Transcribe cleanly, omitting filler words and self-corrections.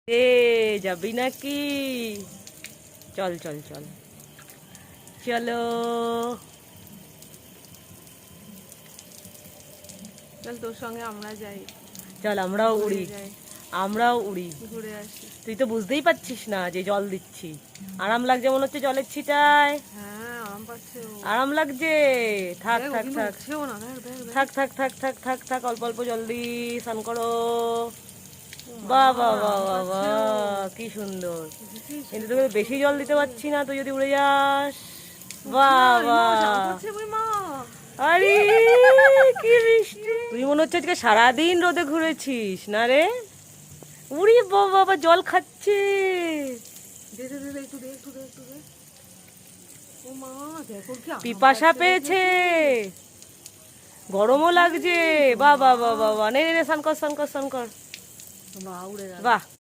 এ যাবি নাকি? চল চল চল চলো চল তোর সঙ্গে আমরা যাই, চল আমরাও ঘুরে উড়ি, যাই, আমরাও উড়ি। ঘুরে আসি। তুই তো বুঝতেই পারছিস না যে জল দিচ্ছি, আরাম লাগছে মনে হচ্ছে জলের ছিটায়। হ্যাঁ আরাম পাচ্ছে ও। আরাম লাগছে। থাক দেখ, ও থাক কিন্তু থাক উঠছেও না, দেখ দেখ দেখ। থাক থাক থাক থাক থাক থাক অল্প অল্প জলদি স্নান করো। ও বাহ মা, বাহ বাহ আরাম বাহ পাচ্ছে ও। বাহ, কি সুন্দর। বুঝেছিস? কিন্তু তোকে বেশি জল দিতে পারছি না, তুই যদি উড়ে যাস। উঠছে না, বাহ ওই মা চান বাহ, করছে, ওই মা। আরে কি মিষ্টি। তুই মনে হচ্ছে আজকে সারাদিন রোদে ঘুরেছিস না রে? উড়ি বাবা বাবা, জল খাচ্ছে। দে দে দে দে, একটু দে একটু দে একটু দে। ও মা, দেখ ওর কি আরাম পিপাসা পাচ্ছে পেয়েছে, দেখেছিস? গরমও লাগছে। বাহ বাহ বাহ বাহ বাহ, নে নে নে, স্নান কর স্নান কর স্নান কর। বাহ, উড়ে গেল। বাহ।